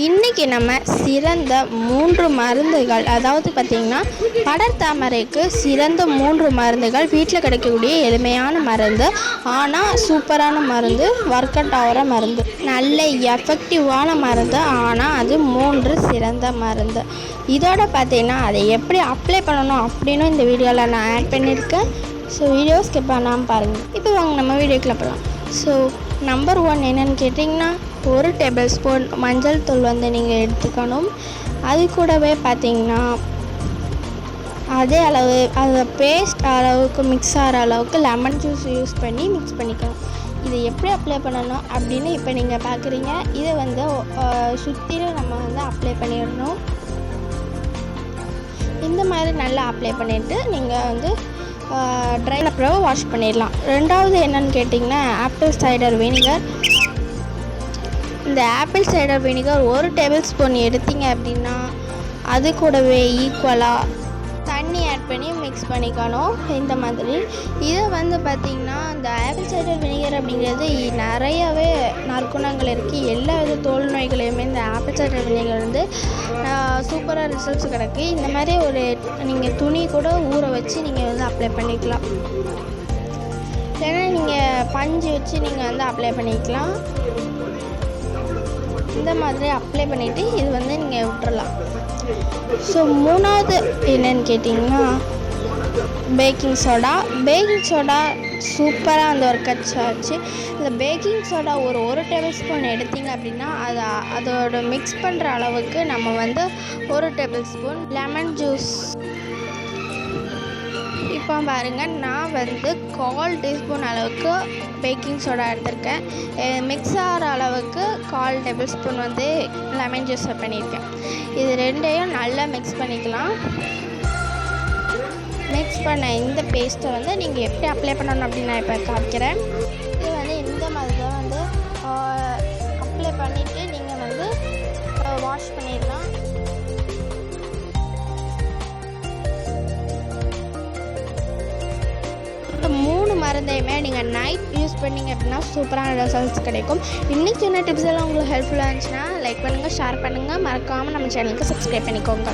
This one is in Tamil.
இன்றைக்கி நம்ம சிறந்த 3 மருந்துகள், அதாவது பார்த்திங்கன்னா படர்தாமரைக்கு சிறந்த 3 மருந்துகள், வீட்டில் கிடைக்கக்கூடிய எளிமையான மருந்து, ஆனால் சூப்பரான மருந்து, ஒர்க் அவுட் ஆகிற மருந்து, நல்ல எஃபெக்டிவான மருந்து, ஆனால் அது 3 சிறந்த மருந்து. இதோட பார்த்திங்கன்னா அதை எப்படி அப்ளை பண்ணணும் அப்படின்னு இந்த வீடியோவில் நான் ஆட் பண்ணியிருக்கேன். ஸோ வீடியோ ஸ்கிப் பண்ணாமல் பாருங்கள். இப்போ வாங்க நம்ம வீடியோக்குள்ள போகலாம். ஸோ நம்பர் 1 என்னென்னு கேட்டிங்கன்னா, 1 டேபிள் ஸ்பூன் மஞ்சள் தூள் நீங்கள் எடுத்துக்கணும். அது கூடவே பார்த்திங்கன்னா அதே அளவு அதை பேஸ்ட் அளவுக்கு மிக்ஸ் ஆகிற அளவுக்கு லெமன் ஜூஸ் யூஸ் பண்ணி மிக்ஸ் பண்ணிக்கணும். இதை எப்படி அப்ளை பண்ணணும் அப்படின்னு இப்போ நீங்கள் பார்க்குறீங்க. இதை சுற்றிலும் நம்ம அப்ளை பண்ணிடணும். இந்த மாதிரி நல்லா அப்ளை பண்ணிவிட்டு நீங்கள் ட்ரை அப்புறம் வாஷ் பண்ணிடலாம். ரெண்டாவது என்னென்னு கேட்டிங்கன்னா, ஆப்பிள் சைடர் வினிகர். இந்த apple cider vinegar 1 table spoon எடுத்தீங்க அப்படின்னா அது கூடவே ஈக்குவலாக தண்ணி ஆட் பண்ணி மிக்ஸ் பண்ணிக்கணும். இந்த மாதிரி இதை பார்த்திங்கன்னா, இந்த ஆப்பிள் சைடர் வினிகர் அப்படிங்கிறது நிறையவே நற்குணங்கள் இருக்குது. எல்லா வித தோல் நோய்களையுமே இந்த ஆப்பிள் சைடர் வினிகர் சூப்பராக ரிசல்ட்ஸ் கிடைக்கு. இந்த மாதிரி நீங்கள் துணி கூட ஊற வச்சு நீங்கள் அப்ளை பண்ணிக்கலாம். இல்லைன்னா நீங்கள் பஞ்சு வச்சு நீங்கள் அப்ளை பண்ணிக்கலாம். இந்த மாதிரி அப்ளை பண்ணிவிட்டு இது நீங்கள் விட்டுறலாம். ஸோ மூணாவது என்னென்னு கேட்டிங்கன்னா, பேக்கிங் சோடா சூப்பராக ஒர்க் ஆச்சு. இந்த பேக்கிங் சோடா ஒரு டேபிள் ஸ்பூன் எடுத்திங்க அப்படின்னா அதோட மிக்ஸ் பண்ணுற அளவுக்கு நம்ம 1 டேபிள் ஸ்பூன் லெமன் ஜூஸ். இப்போ பாருங்கள், நான் 1/4 டீஸ்பூன் அளவுக்கு பேக்கிங் சோடா எடுத்திருக்கேன். மிக்ஸ் ஆகிற அளவுக்கு 1/4 டேபிள் ஸ்பூன் லெமன் ஜூஸ் பண்ணியிருக்கேன். இது ரெண்டையும் நல்லா மிக்ஸ் பண்ணிக்கலாம். மிக்ஸ் பண்ண இந்த பேஸ்ட்டை நீங்கள் எப்படி அப்ளை பண்ணணும் அப்படின்னு நான் இப்போ காமிக்கிறேன். இது இந்த மாதிரி தான் அப்ளை பண்ணிவிட்டு நீங்கள் வாஷ் பண்ணிடலாம். இந்த 3 மருந்தையுமே நீங்கள் நைட் யூஸ் பண்ணிங்க அப்படின்னா சூப்பரான ரிசல்ட்ஸ் கிடைக்கும். இன்னும் சின்ன டிப்ஸ் எல்லாம் உங்களுக்கு ஹெல்ப்ஃபுல்லாக இருந்துச்சுன்னா லைக் பண்ணுங்கள், ஷேர் பண்ணுங்கள், மறக்காமல் நம்ம சேனலுக்கு சப்ஸ்கிரைப் பண்ணிக்கோங்க.